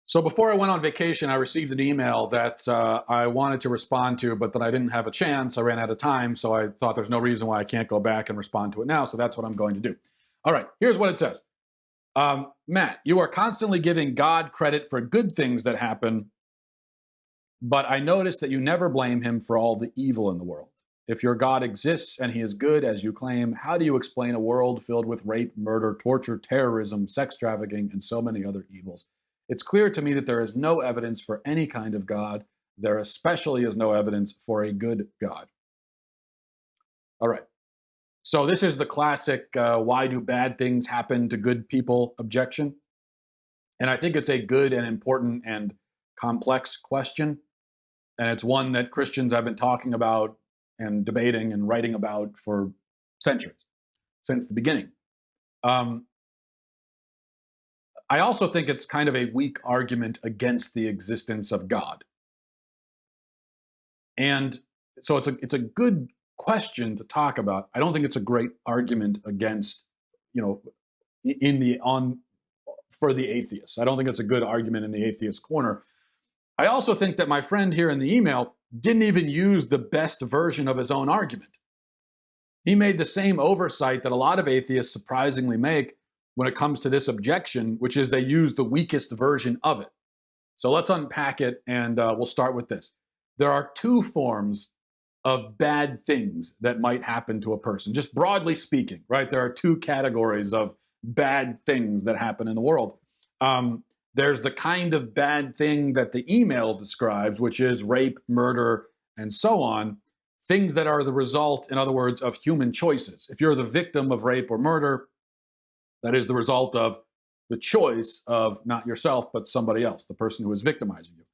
So before I went on vacation, I received an email that I wanted to respond to, but that I didn't have a chance. I ran out of time, so I thought there's no reason why I can't go back and respond to it now, so that's what I'm going to do. All right, here's what it says. Matt, you are constantly giving God credit for good things that happen, but I notice that you never blame him for all the evil in the world. If your God exists and he is good, as you claim, how do you explain a world filled with rape, murder, torture, terrorism, sex trafficking, and so many other evils? It's clear to me that there is no evidence for any kind of God. There especially is no evidence for a good God. All right. So this is the classic, why do bad things happen to good people objection? And I think it's a good and important and complex question. And it's one that Christians have been talking about and debating and writing about for centuries, since the beginning. I also think it's kind of a weak argument against the existence of God. And so it's a good question to talk about. I don't think it's a great argument against, for the atheists. I don't think it's a good argument in the atheist corner. I also think that my friend here in the email didn't even use the best version of his own argument. He made the same oversight that a lot of atheists surprisingly make when it comes to this objection, which is they use the weakest version of it. So let's unpack it, and we'll start with this. There are two forms of bad things that might happen to a person, just broadly speaking, right? There are two categories of bad things that happen in the world. There's the kind of bad thing that the email describes, which is rape, murder, and so on, things that are the result, in other words, of human choices. If you're the victim of rape or murder, that is the result of the choice of not yourself, but somebody else, the person who is victimizing you.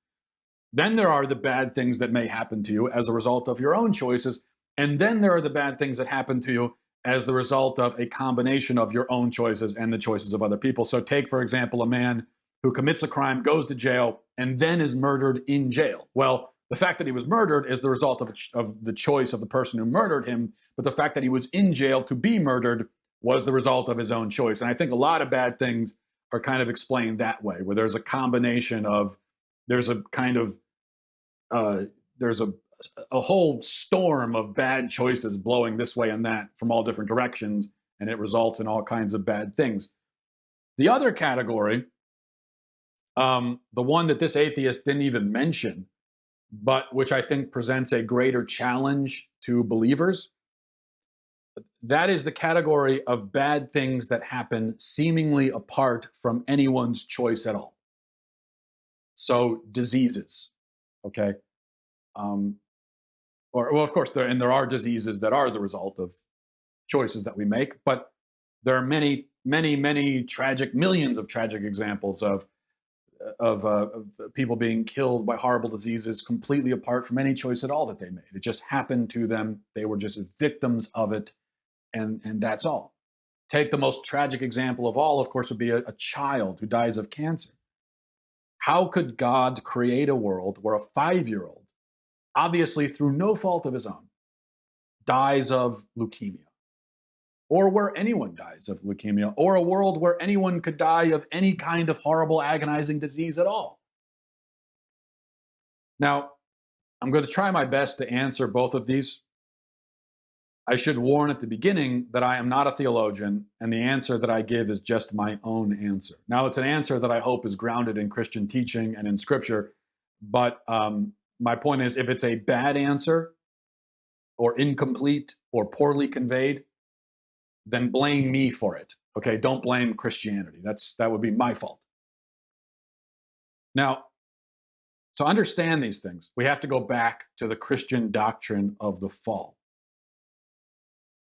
Then there are the bad things that may happen to you as a result of your own choices. And then there are the bad things that happen to you as the result of a combination of your own choices and the choices of other people. So take, for example, a man who commits a crime, goes to jail, and then is murdered in jail. Well, the fact that he was murdered is the result of the choice of the person who murdered him. But the fact that he was in jail to be murdered was the result of his own choice. And I think a lot of bad things are kind of explained that way, where there's a combination of, there's a whole storm of bad choices blowing this way and that from all different directions, and it results in all kinds of bad things. The other category, the one that this atheist didn't even mention, but which I think presents a greater challenge to believers, that is the category of bad things that happen seemingly apart from anyone's choice at all. So diseases, okay? Of course, there are diseases that are the result of choices that we make, but there are many, many, many millions of tragic examples of people being killed by horrible diseases completely apart from any choice at all that they made. It just happened to them. They were just victims of it. And that's all. Take the most tragic example of all, of course, would be a child who dies of cancer. How could God create a world where a 5-year-old, obviously through no fault of his own, dies of leukemia? Or where anyone dies of leukemia? Or a world where anyone could die of any kind of horrible, agonizing disease at all? Now, I'm going to try my best to answer both of these. I should warn at the beginning that I am not a theologian, and the answer that I give is just my own answer. Now, it's an answer that I hope is grounded in Christian teaching and in Scripture, but my point is, if it's a bad answer, or incomplete, or poorly conveyed, then blame me for it. Okay, don't blame Christianity. That would be my fault. Now, to understand these things, we have to go back to the Christian doctrine of the fall.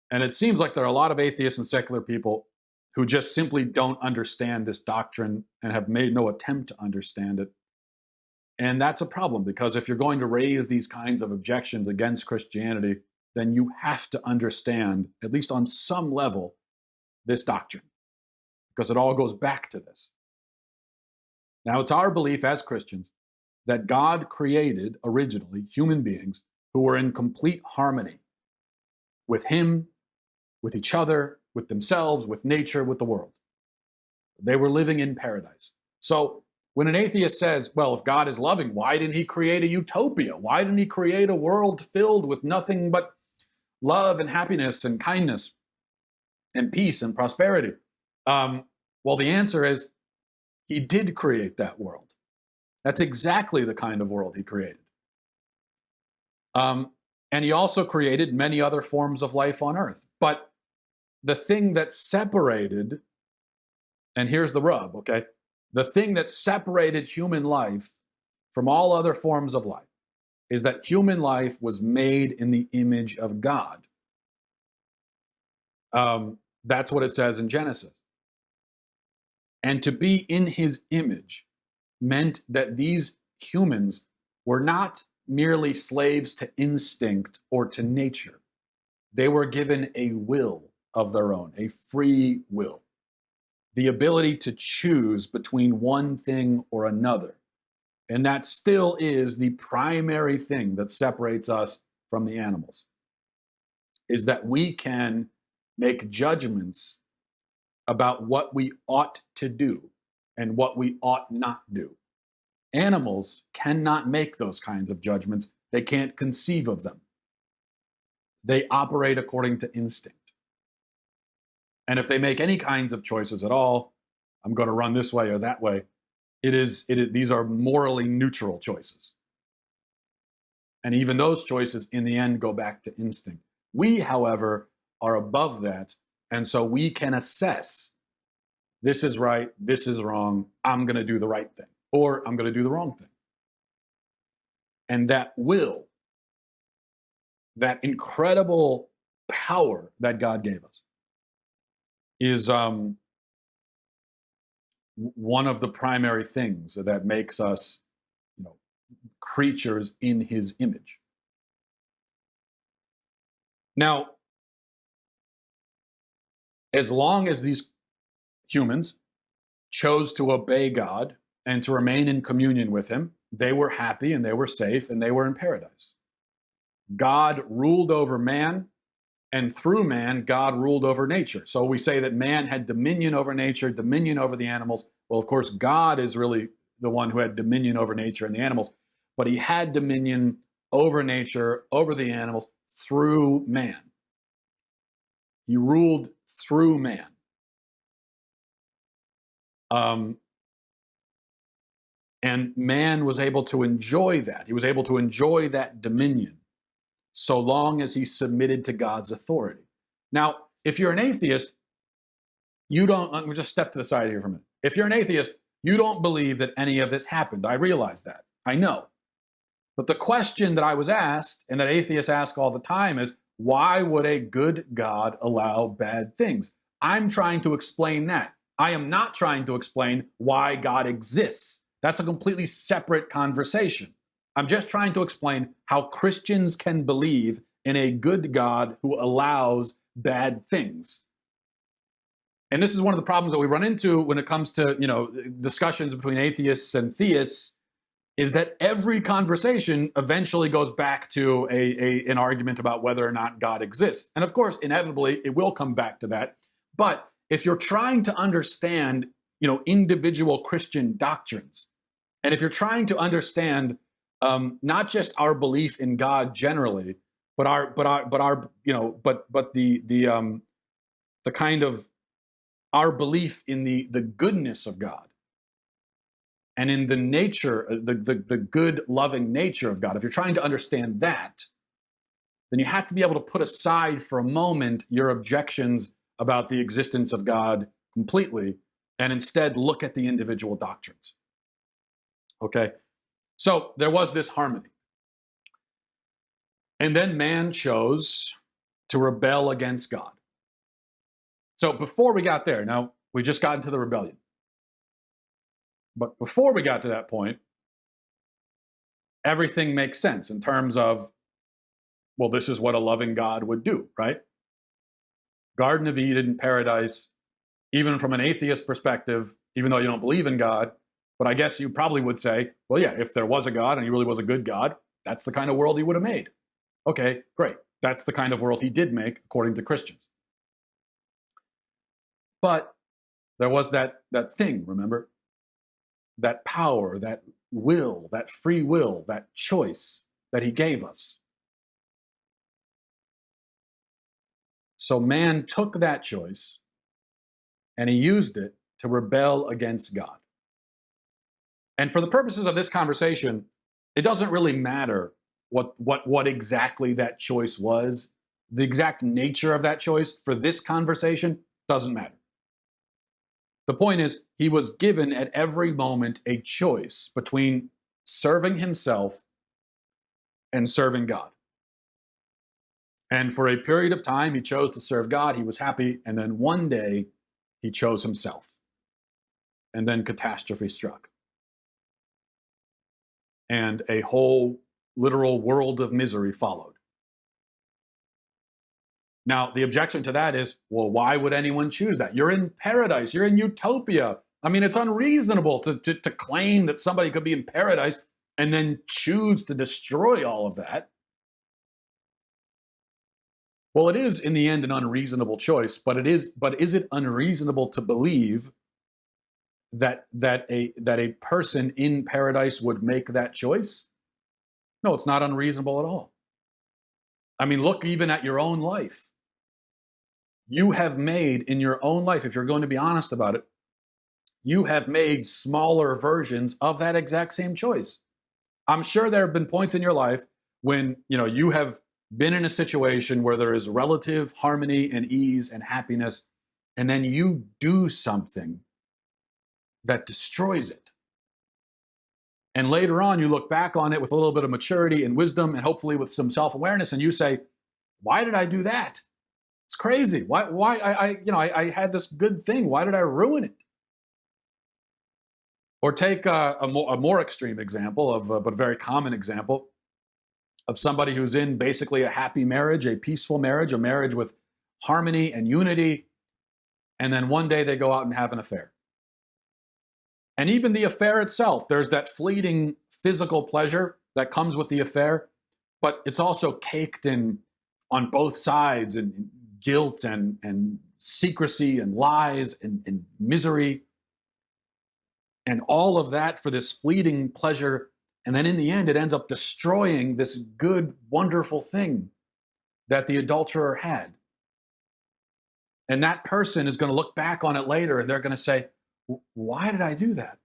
And it seems like there are a lot of atheists and secular people who just simply don't understand this doctrine and have made no attempt to understand it. And that's a problem, because if you're going to raise these kinds of objections against Christianity, then you have to understand, at least on some level, this doctrine, because it all goes back to this. Now, it's our belief as Christians that God created originally human beings who were in complete harmony with Him, with each other, with themselves, with nature, with the world. They were living in paradise. So When an atheist says, well, if God is loving, why didn't he create a utopia? Why didn't he create a world filled with nothing but love and happiness and kindness and peace and prosperity? Well, the answer is he did create that world. That's exactly the kind of world he created. And he also created many other forms of life on earth. But the thing that separated, and here's the rub, okay? The thing that separated human life from all other forms of life is that human life was made in the image of God. That's what it says in Genesis. And to be in his image meant that these humans were not merely slaves to instinct or to nature. They were given a will of their own, a free will, the ability to choose between one thing or another. And that still is the primary thing that separates us from the animals, is that we can make judgments about what we ought to do and what we ought not do. Animals cannot make those kinds of judgments. They can't conceive of them. They operate according to instinct. And if they make any kinds of choices at all, I'm going to run this way or that way, these are morally neutral choices. And even those choices in the end go back to instinct. We, however, are above that. And so we can assess, this is right, this is wrong, I'm going to do the right thing, or I'm going to do the wrong thing. And that will, that incredible power that God gave us, is one of the primary things that makes us, creatures in his image. Now, as long as these humans chose to obey God and to remain in communion with him, they were happy and they were safe and they were in paradise. God ruled over man, and through man, God ruled over nature. So we say that man had dominion over nature, dominion over the animals. Well, of course, God is really the one who had dominion over nature and the animals, but he had dominion over nature, over the animals, through man. He ruled through man. And man was able to enjoy that. He was able to enjoy that dominion so long as he submitted to God's authority. Now, if you're an atheist, let me just step to the side here for a minute. If you're an atheist, you don't believe that any of this happened. I realize that. I know. But the question that I was asked, and that atheists ask all the time, is, why would a good God allow bad things? I'm trying to explain that. I am not trying to explain why God exists. That's a completely separate conversation. I'm just trying to explain how Christians can believe in a good God who allows bad things. And this is one of the problems that we run into when it comes to, discussions between atheists and theists, is that every conversation eventually goes back to an argument about whether or not God exists. And of course, inevitably, it will come back to that. But if you're trying to understand, individual Christian doctrines, and if you're trying to understand not just our belief in God generally, but the kind of our belief in the goodness of God and in the nature, the good, loving nature of God. If you're trying to understand that, then you have to be able to put aside for a moment your objections about the existence of God completely, and instead look at the individual doctrines. Okay? So there was this harmony. And then man chose to rebel against God. So before we got there, now we just got into the rebellion. But before we got to that point, everything makes sense in terms of, well, this is what a loving God would do, right? Garden of Eden, paradise, even from an atheist perspective, even though you don't believe in God, but I guess you probably would say, well, yeah, if there was a God and he really was a good God, that's the kind of world he would have made. Okay, great. That's the kind of world he did make, according to Christians. But there was that thing, remember? that power, that will, that free will, that choice that he gave us. So man took that choice and he used it to rebel against God. And for the purposes of this conversation, it doesn't really matter what exactly that choice was. The exact nature of that choice for this conversation doesn't matter. The point is, he was given at every moment a choice between serving himself and serving God. And for a period of time, he chose to serve God. He was happy. And then one day, he chose himself. And then catastrophe struck. And a whole literal world of misery followed. Now, the objection to that is, well, why would anyone choose that? You're in paradise. You're in utopia. I mean, it's unreasonable to claim that somebody could be in paradise and then choose to destroy all of that. Well, it is in the end an unreasonable choice, but is it unreasonable to believe that a person in paradise would make that choice? No, it's not unreasonable at all. I mean, look even at your own life. You have made in your own life, if you're going to be honest about it, you have made smaller versions of that exact same choice. I'm sure there have been points in your life when, you have been in a situation where there is relative harmony and ease and happiness, and then you do something that destroys it. And later on, you look back on it with a little bit of maturity and wisdom and hopefully with some self-awareness, and you say, why did I do that? It's crazy. Why I had this good thing. Why did I ruin it? Or take a more extreme example but a very common example of somebody who's in basically a happy marriage, a peaceful marriage, a marriage with harmony and unity, and then one day they go out and have an affair. And even the affair itself, there's that fleeting physical pleasure that comes with the affair, but it's also caked in on both sides and guilt and secrecy and lies and misery and all of that for this fleeting pleasure. And then in the end, it ends up destroying this good, wonderful thing that the adulterer had. And that person is going to look back on it later and they're going to say, why did I do that?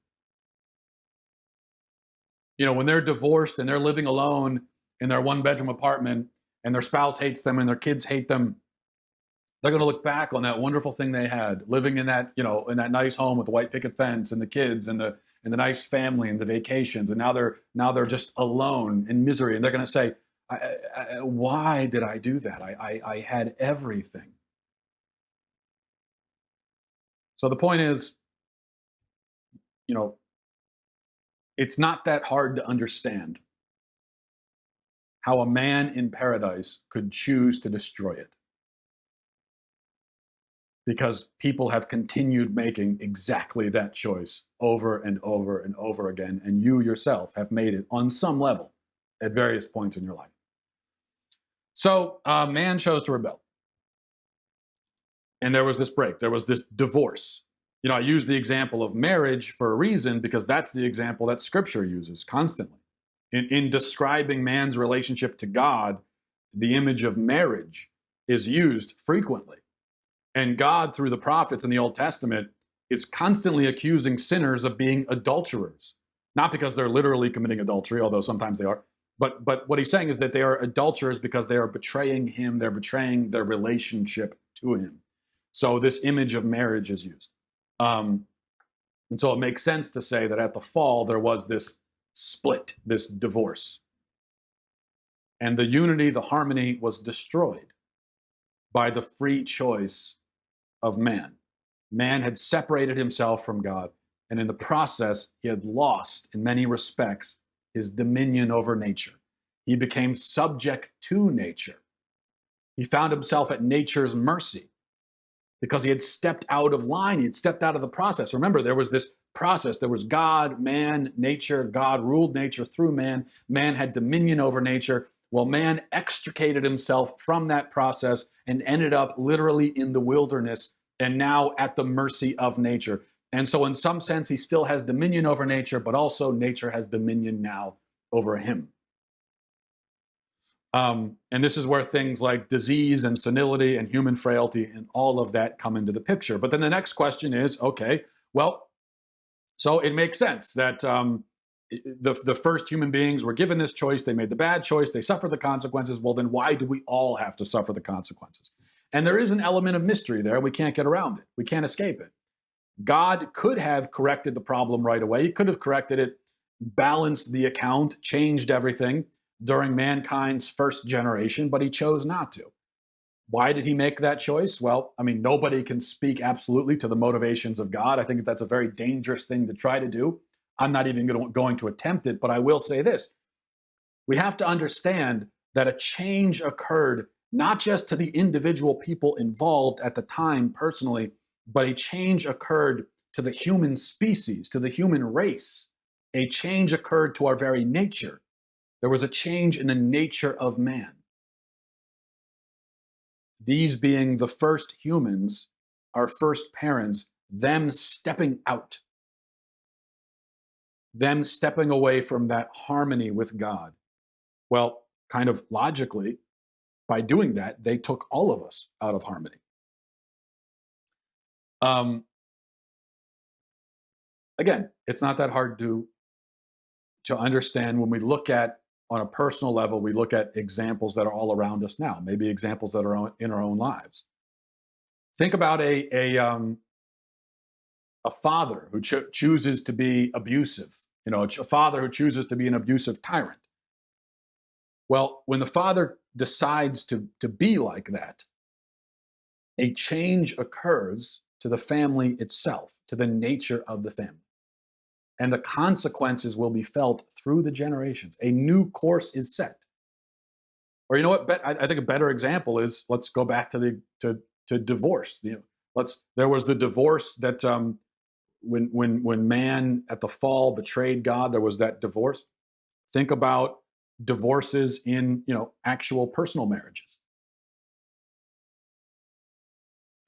When they're divorced and they're living alone in their one-bedroom apartment and their spouse hates them and their kids hate them, they're going to look back on that wonderful thing they had, living in that, in that nice home with the white picket fence and the kids and the nice family and the vacations. And now they're just alone in misery. And they're going to say, why did I do that? I had everything. So the point is, it's not that hard to understand how a man in paradise could choose to destroy it. Because people have continued making exactly that choice over and over and over again, and you yourself have made it on some level at various points in your life. So man chose to rebel. And there was this break. There was this divorce. I use the example of marriage for a reason because that's the example that Scripture uses constantly. In describing man's relationship to God, the image of marriage is used frequently. And God, through the prophets in the Old Testament, is constantly accusing sinners of being adulterers. Not because they're literally committing adultery, although sometimes they are. But what he's saying is that they are adulterers because they are betraying him. They're betraying their relationship to him. So this image of marriage is used. And so it makes sense to say that at the fall, there was this split, this divorce. And the unity, the harmony was destroyed by the free choice of man. Man had separated himself from God, and in the process, he had lost, in many respects, his dominion over nature. He became subject to nature. He found himself at nature's mercy because he had stepped out of line. He had stepped out of the process. Remember, there was this process. There was God, man, nature. God ruled nature through man. Man had dominion over nature. Well, man extricated himself from that process and ended up literally in the wilderness and now at the mercy of nature. And so in some sense, he still has dominion over nature, but also nature has dominion now over him. And this is where things like disease and senility and human frailty and all of that come into the picture. But then the next question is, okay, well, so it makes sense that the first human beings were given this choice. They made the bad choice. They suffered the consequences. Well, then why do we all have to suffer the consequences? And there is an element of mystery there. We can't get around it. We can't escape it. God could have corrected the problem right away. He could have corrected it, balanced the account, changed everything during mankind's first generation, but he chose not to. Why did he make that choice? Well, I mean, nobody can speak absolutely to the motivations of God. I think that's a very dangerous thing to try to do. I'm not even going to attempt it, but I will say this. We have to understand that a change occurred not just to the individual people involved at the time personally, but a change occurred to the human species, to the human race. A change occurred to our very nature. There was a change in the nature of man. These being the first humans, our first parents, them stepping out, them stepping away from that harmony with God. Well, kind of logically, by doing that, they took all of us out of harmony. Again, it's not that hard to understand when we look at, on a personal level, we look at examples that are all around us now, maybe examples that are in our own lives. Think about a father who chooses to be abusive, a father who chooses to be an abusive tyrant. Well, when the father decides to be like that, a change occurs to the family itself, to the nature of the family. And the consequences will be felt through the generations. A new course is set. Or you know what? I think a better example is, let's go back to divorce. There was the divorce that when man at the fall betrayed God, there was that divorce. Think about divorces in actual personal marriages.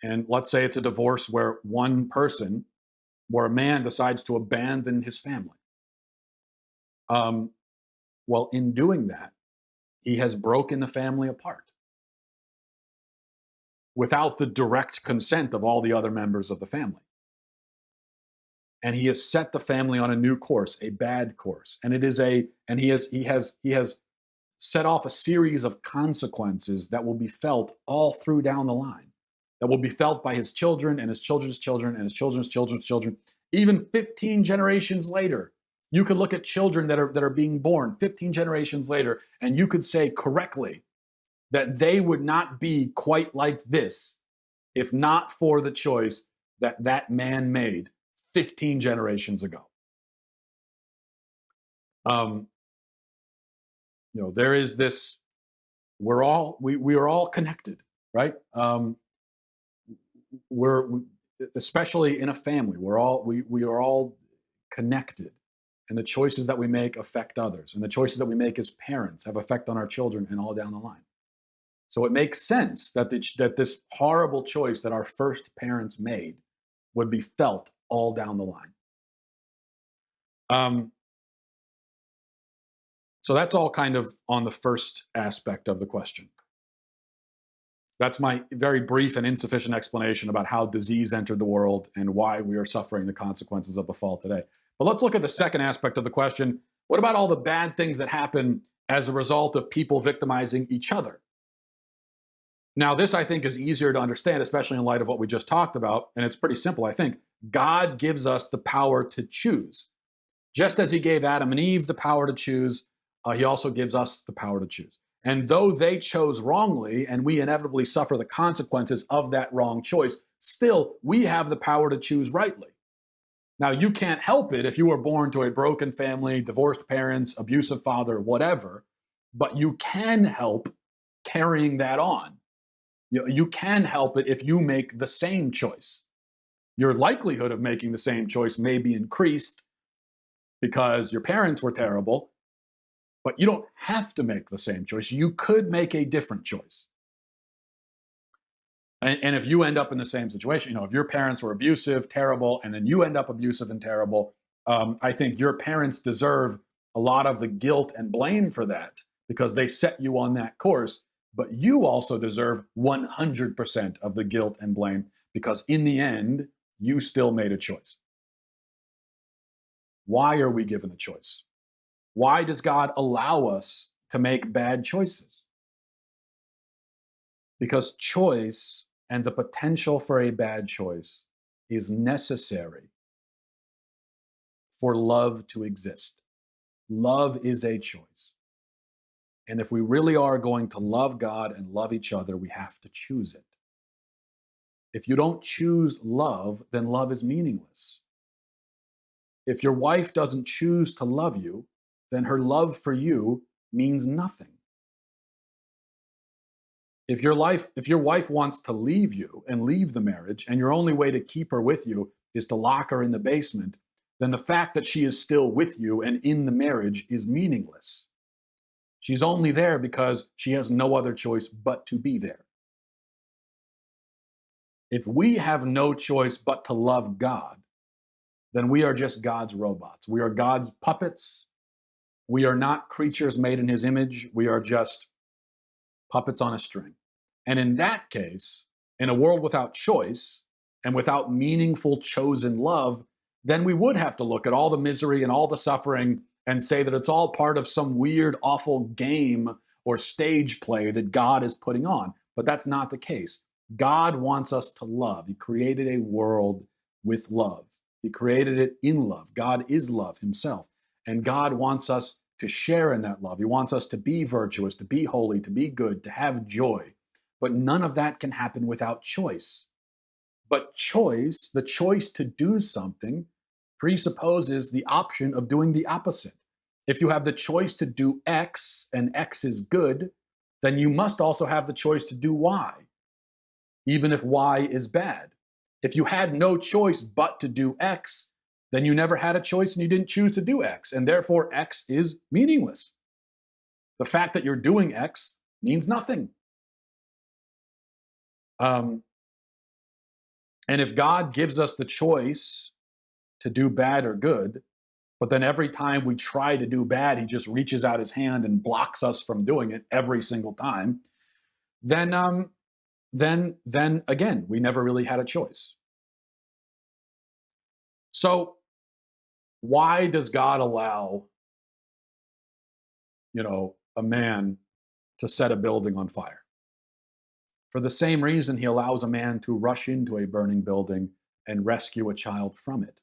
And let's say it's a divorce where a man decides to abandon his family. Well, in doing that, he has broken the family apart without the direct consent of all the other members of the family. And he has set the family on a new course, a bad course. And he has set off a series of consequences that will be felt all through down the line. That will be felt by his children and his children's children and his children's children's children. Even 15 generations later, you could look at children that are being born 15 generations later, and you could say correctly that they would not be quite like this if not for the choice that man made 15 generations ago. There is this, we are all connected, right? We're especially in a family, we are all connected, and the choices that we make affect others, and the choices that we make as parents have effect on our children and all down the line. So it makes sense that this horrible choice that our first parents made would be felt all down the line. So that's all kind of on the first aspect of the question. That's my very brief and insufficient explanation about how disease entered the world and why we are suffering the consequences of the fall today. But let's look at the second aspect of the question. What about all the bad things that happen as a result of people victimizing each other? Now, this, I think, is easier to understand, especially in light of what we just talked about. And it's pretty simple, I think. God gives us the power to choose. Just as he gave Adam and Eve the power to choose, he also gives us the power to choose. And though they chose wrongly, and we inevitably suffer the consequences of that wrong choice, still, we have the power to choose rightly. Now, you can't help it if you were born to a broken family, divorced parents, abusive father, whatever, but you can help carrying that on. You can help it if you make the same choice. Your likelihood of making the same choice may be increased because your parents were terrible, but you don't have to make the same choice. You could make a different choice. And if you end up in the same situation, if your parents were abusive, terrible, and then you end up abusive and terrible, I think your parents deserve a lot of the guilt and blame for that because they set you on that course. But you also deserve 100% of the guilt and blame because in the end, you still made a choice. Why are we given a choice? Why does God allow us to make bad choices? Because choice and the potential for a bad choice is necessary for love to exist. Love is a choice. And if we really are going to love God and love each other, we have to choose it. If you don't choose love, then love is meaningless. If your wife doesn't choose to love you, then her love for you means nothing. If your wife wants to leave you and leave the marriage, and your only way to keep her with you is to lock her in the basement, then the fact that she is still with you and in the marriage is meaningless. She's only there because she has no other choice but to be there. If we have no choice but to love God, then we are just God's robots. We are God's puppets. We are not creatures made in his image. We are just puppets on a string. And in that case, in a world without choice and without meaningful chosen love, then we would have to look at all the misery and all the suffering and say that it's all part of some weird, awful game or stage play that God is putting on. But that's not the case. God wants us to love. He created a world with love. He created it in love. God is love himself. And God wants us to share in that love. He wants us to be virtuous, to be holy, to be good, to have joy. But none of that can happen without choice. But choice, the choice to do something, presupposes the option of doing the opposite. If you have the choice to do X and X is good, then you must also have the choice to do Y, even if Y is bad. If you had no choice but to do X, then you never had a choice and you didn't choose to do X, and therefore X is meaningless. The fact that you're doing X means nothing. And if God gives us the choice to do bad or good, but then every time we try to do bad, he just reaches out his hand and blocks us from doing it every single time, then again, we never really had a choice. So why does God allow, a man to set a building on fire? For the same reason he allows a man to rush into a burning building and rescue a child from it.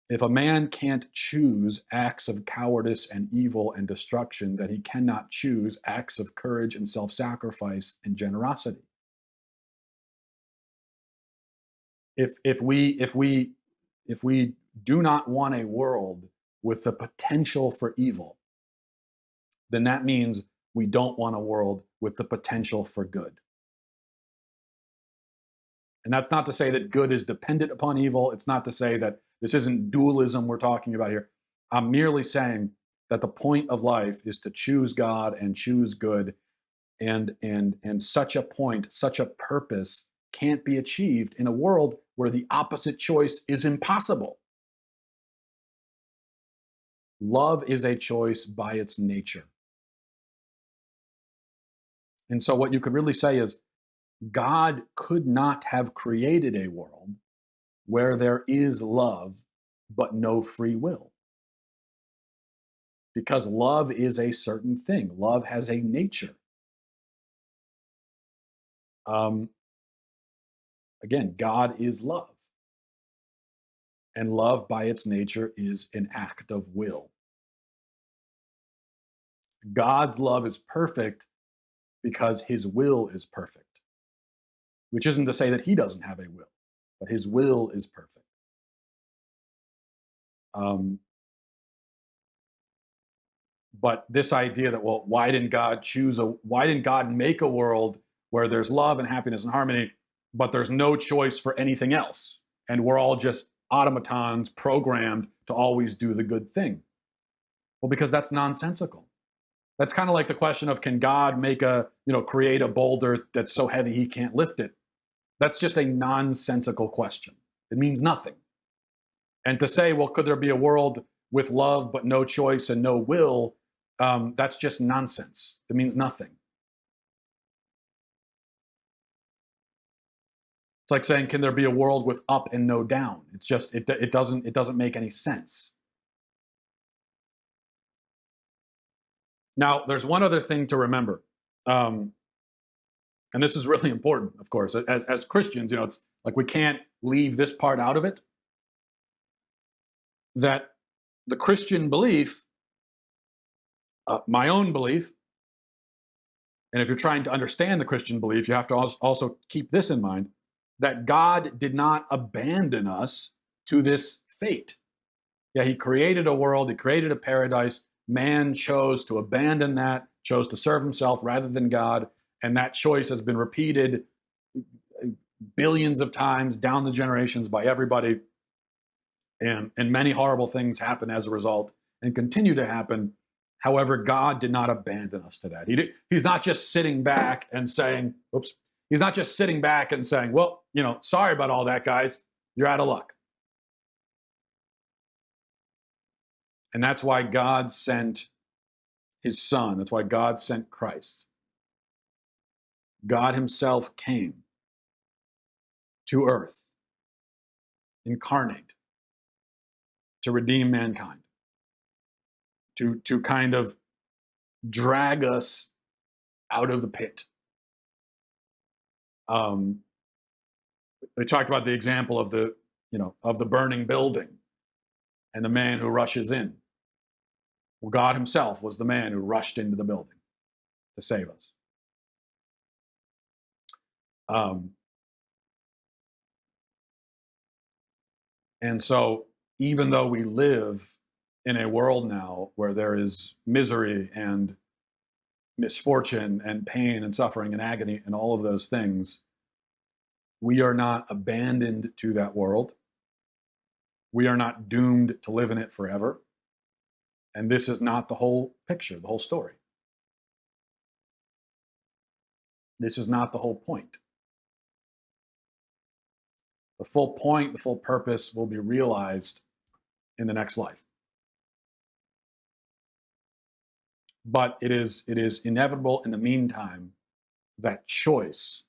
If a man can't choose acts of cowardice and evil and destruction, then he cannot choose acts of courage and self-sacrifice and generosity. If we do not want a world with the potential for evil, then that means we don't want a world with the potential for good. And that's not to say that good is dependent upon evil. It's not to say that this isn't dualism we're talking about here. I'm merely saying that the point of life is to choose God and choose good, and such a point, such a purpose can't be achieved in a world where the opposite choice is impossible. Love is a choice by its nature. And so what you could really say is, God could not have created a world where there is love but no free will. Because love is a certain thing. Love has a nature. Again, God is love. And love by its nature is an act of will. God's love is perfect because his will is perfect. Which isn't to say that he doesn't have a will, but his will is perfect. But this idea that, well, why didn't God make a world where there's love and happiness and harmony, but there's no choice for anything else, and we're all just automatons programmed to always do the good thing? Well, because that's nonsensical. That's kind of like the question of, can God make create a boulder that's so heavy he can't lift it? That's just a nonsensical question. It means nothing. And to say, well, could there be a world with love but no choice and no will? That's just nonsense. It means nothing. It's like saying, can there be a world with up and no down? It's just it doesn't make any sense. Now, there's one other thing to remember, and this is really important, of course. As Christians, it's like we can't leave this part out of it. That the Christian belief, my own belief, and if you're trying to understand the Christian belief, you have to also keep this in mind, that God did not abandon us to this fate. Yeah, he created a world, he created a paradise. Man chose to abandon that, chose to serve himself rather than God, and that choice has been repeated billions of times down the generations by everybody, and many horrible things happen as a result and continue to happen. However, God did not abandon us to that. He's not just sitting back and saying, oops, he's not just sitting back and saying, well, sorry about all that, guys, you're out of luck. And that's why God sent his son. That's why God sent Christ. God himself came to earth, incarnate, to redeem mankind, to kind of drag us out of the pit. We talked about the example of the burning building and the man who rushes in. Well, God himself was the man who rushed into the building to save us. And so, even though we live in a world now where there is misery and misfortune and pain and suffering and agony and all of those things, we are not abandoned to that world. We are not doomed to live in it forever. And this is not the whole picture, the whole story. This is not the whole point. The full point, the full purpose will be realized in the next life. But it is inevitable in the meantime that choice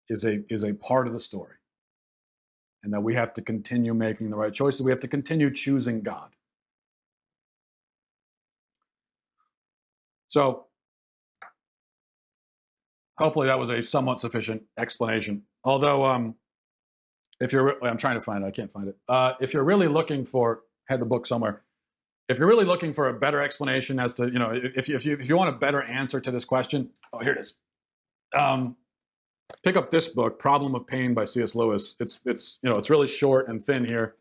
is a part of the story. And that we have to continue making the right choices. We have to continue choosing God. So, hopefully that was a somewhat sufficient explanation. Although, I'm trying to find it, I can't find it. If you're really looking for, I had the book somewhere. If you're really looking for a better explanation as to, if you want a better answer to this question, here it is. Pick up this book, Problem of Pain by C.S. Lewis. It's really short and thin here,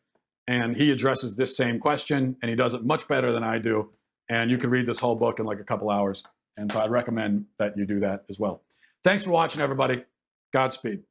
and he addresses this same question, and he does it much better than I do. And you can read this whole book in like a couple hours. And so I'd recommend that you do that as well. Thanks for watching, everybody. Godspeed.